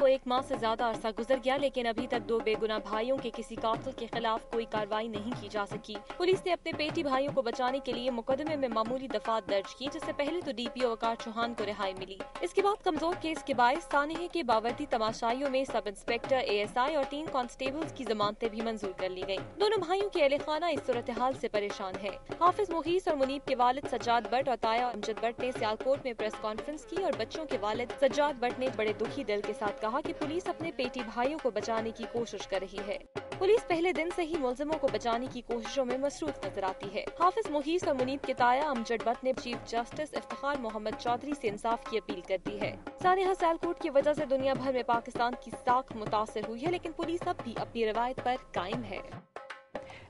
को 1 माह से ज्यादा अरसा गुजर गया, लेकिन अभी तक 2 बेगुनाह भाइयों के किसी कातिल के खिलाफ कोई कार्रवाई नहीं की जा सकी। पुलिस ने अपने पेटी भाइयों को बचाने के लिए मुकदमे में मामूली दफात दर्ज की, जिससे पहले तो DPO वकार चौहान को रिहाई मिली। इसके बाद कमजोर केस के बायस सानहे के बावर्दी तमाशाइयों में सब इंस्पेक्टर, ASI और 3 कांस्टेबल्स की जमानतें भी मंजूर कर ली गयी। दोनों भाइयों के अहले खाना इस सूरत हाल से परेशान है। हाफिज मुगीस और मुनीब के वालिद सज्जाद भट्ट और ताया अमजद भट्ट ने सियालकोट में प्रेस कॉन्फ्रेंस की और बच्चों के वालिद सज्जाद भट्ट ने बड़े दुखी दिल के साथ कहा कि पुलिस अपने पेटी भाइयों को बचाने की कोशिश कर रही है। पुलिस पहले दिन से ही मुलजिमों को बचाने की कोशिशों में मसरूफ नजर आती है। हाफिज मुगीस और मुनीब के ताया अमजद भट्ट ने चीफ जस्टिस इफ्तिखार मोहम्मद चौधरी से इंसाफ की अपील कर दी है। सानहा सियालकोट की वजह से दुनिया भर में पाकिस्तान की साख मुतासिर हुई है, लेकिन पुलिस अब भी अपनी रवायत पर कायम है।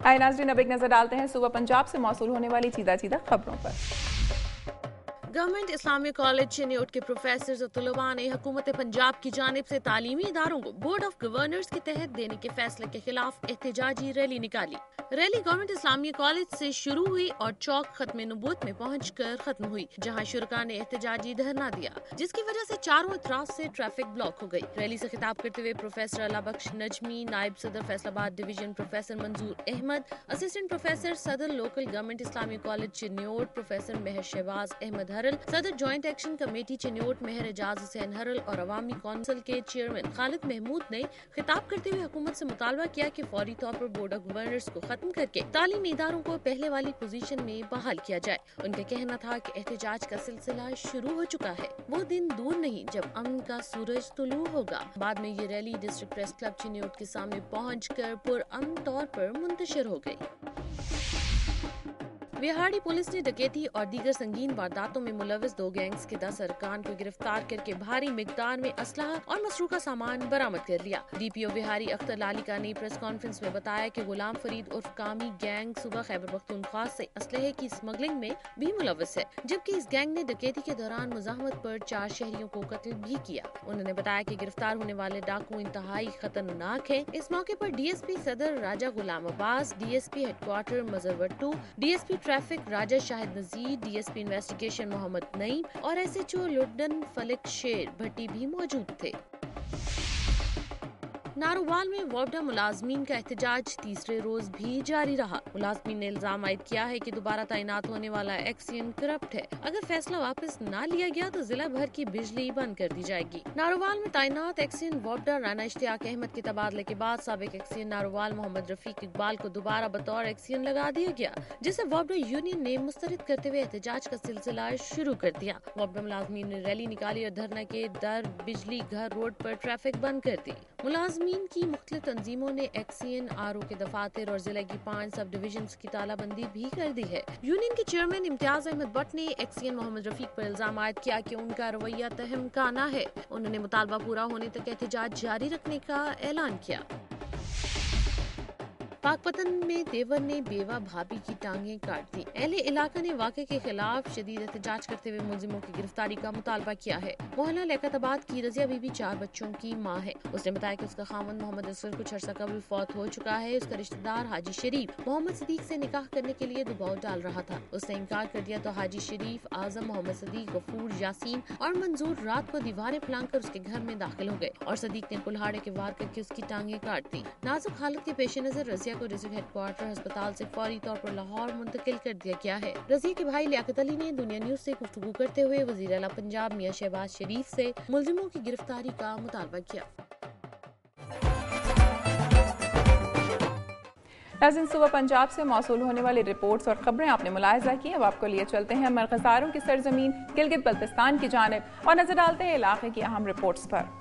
आए नाज़रीन, अब एक नजर डालते हैं सुबह पंजाब से मौसूल होने वाली चीदा खबरों पर। गवर्नमेंट इस्लामिक कॉलेज चिन्योट के प्रोफेसर और तलबा ने हुकूमत पंजाब की जानिब से तालीमी इदारों को बोर्ड ऑफ गवर्नर्स के तहत देने के फैसले के खिलाफ एहतजाजी रैली निकाली। रैली गवर्नमेंट इस्लामिक कॉलेज से शुरू हुई और चौक खत्म नबूवत में पहुंचकर खत्म हुई, जहां शुरका ने एहतजाजी धरना दिया, जिसकी वजह से चारों अतराफ से ट्रैफिक ब्लॉक हो गई। रैली से खिताब करते हुए प्रोफेसर अलाबख्श नजमी, नायब सदर Faisalabad division professor Manzoor Ahmad, assistant professor सदर local government Islamic college Chiniot professor Mehr Shahbaz Ahmad Haral, सदर joint action committee Chiniot Mehr Ejaz Hussain Haral और अवामी कौंसिल के चेयरमैन खालिद महमूद ने खिताब करते हुए हुकूमत से मुतालबा किया कि फौरी तौर पर बोर्ड ऑफ गवर्नर्स को खत्म करके तालीमी इदारों को पहले वाली पोजीशन में बहाल किया जाए। उनका कहना था कि एहतजाज का सिलसिला शुरू हो चुका है, वो दिन दूर नहीं जब अमन का सूरज तुलू होगा। बाद में ये rally district press club Chiniot के सामने पहुंचकर पुरअमन तौर पर मुंतशिर हो गई। बिहाड़ी पुलिस ने डकैती और दीगर संगीन वारदातों में मुलविस 2 गैंग्स के 10 अरकान को गिरफ्तार करके भारी मिकदार में असलहा और मसरूका सामान बरामद कर लिया। DPO बिहारी अख्तर लालिका ने प्रेस कॉन्फ्रेंस में बताया कि गुलाम फरीद उर्फ कामी गैंग सुबह खैबर पख्तूनख्वा से असलहे की स्मगलिंग में भी मुलविस है, जबकि इस गैंग ने डकैती के दौरान मुजाहमत पर 4 शहरियों को कत्ल भी किया। उन्होंने बताया कि गिरफ्तार होने वाले डाकू इंतहाई खतरनाक है। इस मौके पर DSP सदर Raja Ghulam Abbas, DSP headquarter Mazhar Wattoo, DSP traffic Raja Shahid Nazir, DSP investigation Muhammad Naeem और SHO लुडन फलिक शेर भट्टी भी मौजूद थे। नारोवाल में वापडा मुलाजमीन का एहतजाज तीसरे रोज भी जारी रहा। मुलाजमीन ने इल्जाम आयद किया है कि दोबारा तैनात होने वाला एक्सियन करप्ट है। अगर फैसला वापस न लिया गया तो जिला भर की बिजली बंद कर दी जाएगी। नारोवाल में तैनात एक्सियन वापडा राना इश्तियाक अहमद के तबादले के बाद साबिक एक्सियन नारोवाल मोहम्मद रफीक इकबाल को दोबारा बतौर एक्सियन लगा दिया गया, जिसे वापडा यूनियन ने मुस्तरद करते हुए एहतजाज का सिलसिला शुरू कर दिया। वापडा मुलाजमीन ने रैली निकाली और धरना के दर बिजली घर रोड पर ट्रैफिक बंद कर दी। मुलाजमीन की मुख्तलिफ तंजीमों ने एक्सियन RO के दफातर और जिले की 5 सब डिवीजन की तालाबंदी भी कर दी है। यूनियन के चेयरमैन इम्तियाज अहमद भट्ट ने एक्सियन मोहम्मद रफीक पर इल्जाम आयद किया कि उनका रवैया तहमकाना है। उन्होंने मुतालबा पूरा होने तक एहतजाज जारी रखने का ऐलान किया। पाकपतन में देवर ने बेवा भाभी की टांगें काट दी। अहले इलाका ने वाक़े के खिलाफ शदीद एहतजाज करते हुए मुलजिमों की गिरफ्तारी का मुतालबा किया है। मोहल्ला लियाकताबाद की रजिया बीबी 4 बच्चों की माँ है। उसने बताया कि उसका खामन मोहम्मद असगर कुछ अर्सा कबल फौत हो चुका है। उसका रिश्तेदार हाजी शरीफ मोहम्मद सदीक से निकाह करने के लिए दबाव डाल रहा था। उसने इनकार कर दिया तो हाजी शरीफ, आजम, मोहम्मद सदीक, गफूर, यासीन और मंजूर रात को दीवारें फैलाकर उसके घर में दाखिल हो गए और सदीक ने कुल्हाड़े के वार करके उसकी टांगें काट दी। नाजुक हालत के पेश नजर रजिया को डिस्ट्रिक्ट हेडक्वार्टर अस्पताल से फौरी तौर पर लाहौर मुंतकिल कर दिया गया है। रजिया के भाई लियाकत अली ने दुनिया न्यूज से गुफ्तगू करते हुए वजीर आला पंजाब मियां शहबाज शरीफ से मुलजिमों की गिरफ्तारी का मुतालबा किया। नाज़रीन, सुबह पंजाब से मौसूल होने वाली रिपोर्ट्स और खबरें आपने मुलाहिजा की। अब आपको लिए चलते हैं मरकज़ारों की सरजमीन गिलगित बल्तिस्तान की जानिब और नजर डालते हैं इलाके की अहम रिपोर्ट्स पर।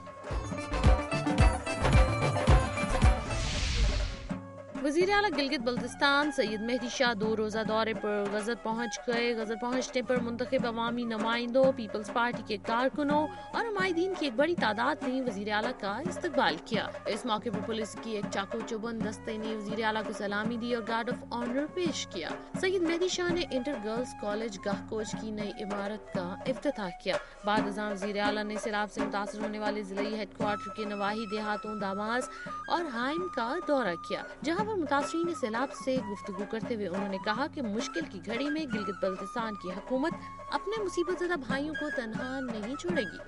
वज़ीर आला गिलगित बल्तिस्तान सैयद मेहदी शाह 2 रोज़ा दौरे पर गज़र पहुँच गए। गज़र पहुँचने पर मुंतखब अवामी नुमाइंदों, पीपल्स पार्टी के कारकुनों और नुमाइंदीन की एक बड़ी तादाद ने वज़ीर आला का इस्तकबाल किया। इस मौके पर पुलिस की एक चाको चौबंद दस्ते ने वज़ीर आला को सलामी दी और गार्ड ऑफ ऑनर पेश किया। सैयद मेहदी शाह ने इंटर गर्ल्स कॉलेज गाहकोच की नई इमारत का इफ्तिताह किया। बाद अज़ां वज़ीर आला ने सैलाब से मुतासर होने वाले जिले हेडक्वार्टर के नवाही देहातों दामास और हाइम का दौरा किया, जहाँ اور متاثرین سیلاب سے گفتگو کرتے ہوئے انہوں نے کہا کہ مشکل کی گھڑی میں گلگت بلتستان کی حکومت اپنے مصیبت زدہ بھائیوں کو تنہا نہیں چھوڑے گی۔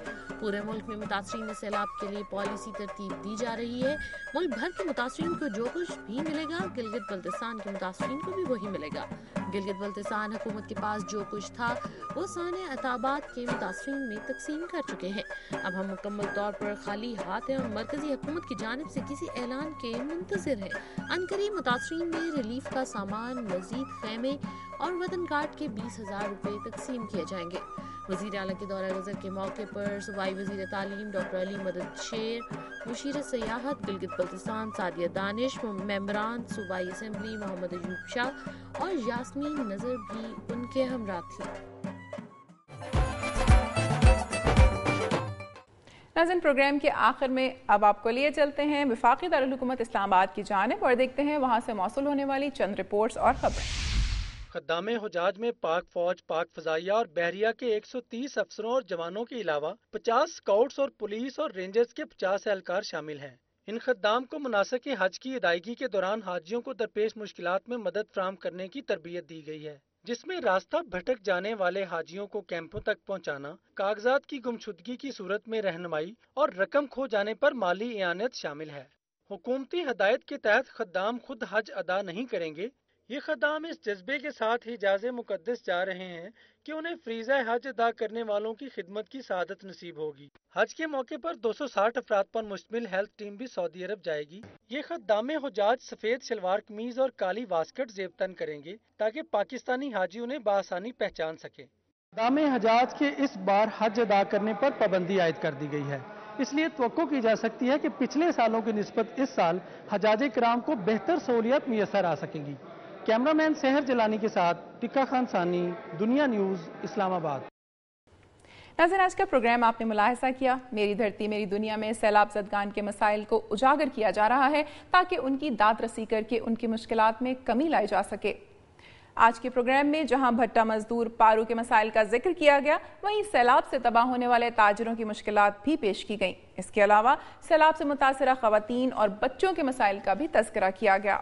پورے ملک میں متاثرین سیلاب کے لیے پالیسی ترتیب دی جا رہی ہے۔ ملک بھر کے متاثرین کو جو کچھ بھی ملے گا، گلگت بلتستان کے متاثرین کو بھی وہی ملے گا۔ گلگت بلتستان حکومت کے پاس جو کچھ تھا وہ سانحہ عطاباد کے متاثرین میں تقسیم کر چکے ہیں۔ اب ہم مکمل طور پر خالی ہاتھ ہیں اور مرکزی حکومت کی جانب سے کسی اعلان کے منتظر ہیں۔ عنقریب متاثرین میں ریلیف کا سامان، مزید خیمے اور وطن کارڈ کے 20,000 روپے تقسیم کیے جائیں گے۔ وزیر اعلیٰ کے دورہ غزل کے موقع پر صوبائی وزیر تعلیم ڈاکٹر علی مدد شیر، مشیر سیاحت گلگت بلتستان سعدیہ دانش، ممبران صوبائی اسمبلی محمد ایوب شاہ اور یاسمین نذر بھی ان کے ہمراہ تھیں۔ ناظرین، پروگرام کے آخر میں اب آپ کو لیے چلتے ہیں وفاقی دارالحکومت اسلام آباد کی جانب اور دیکھتے ہیں وہاں سے موصول ہونے والی چند رپورٹس اور خبریں۔ خدام حجاج میں پاک فوج، پاک فضائیہ اور بحریہ کے 130 افسروں اور جوانوں کے علاوہ 50 اسکاؤٹس اور پولیس اور رینجرز کے 50 اہلکار شامل ہیں۔ ان خدام کو مناسک حج کی ادائیگی کے دوران حاجیوں کو درپیش مشکلات میں مدد فراہم کرنے کی تربیت دی گئی ہے، جس میں راستہ بھٹک جانے والے حاجیوں کو کیمپوں تک پہنچانا، کاغذات کی گمشدگی کی صورت میں رہنمائی اور رقم کھو جانے پر مالی اعانت شامل ہے۔ حکومتی ہدایت کے تحت خدام خود حج ادا نہیں کریں گے۔ یہ خدام اس جذبے کے ساتھ حجاز مقدس جا رہے ہیں کہ انہیں فریضہ حج ادا کرنے والوں کی خدمت کی سعادت نصیب ہوگی۔ حج کے موقع پر 260 افراد پر مشتمل ہیلتھ ٹیم بھی سعودی عرب جائے گی۔ یہ خدام حجاج سفید شلوار قمیض اور کالی واسکٹ زیب تن کریں گے تاکہ پاکستانی حاجی انہیں بآسانی پہچان سکیں۔ خدام حجاج کے اس بار حج ادا کرنے پر پابندی عائد کر دی گئی ہے، اس لیے توقع کی جا سکتی ہے کہ پچھلے سالوں کی نسبت اس سال حجاج کرام کو بہتر سہولیات میسر آ سکیں گی۔ کیمرہ مین سحر جلانی کے ساتھ ٹکا خان ثانی، دنیا نیوز، اسلام آباد۔ ناظرین، آج کا پروگرام آپ نے ملاحظہ کیا، میری دھرتی میری دنیا میں سیلاب زدگان کے مسائل کو اجاگر کیا جا رہا ہے تاکہ ان کی داد رسی کر کے ان کی مشکلات میں کمی لائی جا سکے۔ آج کے پروگرام میں جہاں بھٹا مزدور پارو کے مسائل کا ذکر کیا گیا، وہیں سیلاب سے تباہ ہونے والے تاجروں کی مشکلات بھی پیش کی گئیں۔ اس کے علاوہ سیلاب سے متاثرہ خواتین اور بچوں کے مسائل کا بھی تذکرہ کیا گیا۔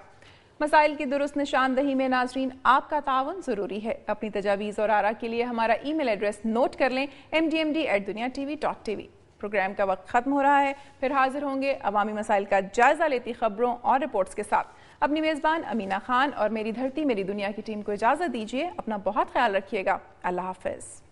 مسائل کی درست نشاندہی میں ناظرین آپ کا تعاون ضروری ہے۔ اپنی تجاویز اور آراء کے لیے ہمارا ای میل ایڈریس نوٹ کر لیں، mdmd@duniatv.tv۔ پروگرام کا وقت ختم ہو رہا ہے، پھر حاضر ہوں گے عوامی مسائل کا جائزہ لیتی خبروں اور رپورٹس کے ساتھ۔ اپنی میزبان امینہ خان اور میری دھرتی میری دنیا کی ٹیم کو اجازت دیجیے۔ اپنا بہت خیال رکھیے گا۔ اللہ حافظ۔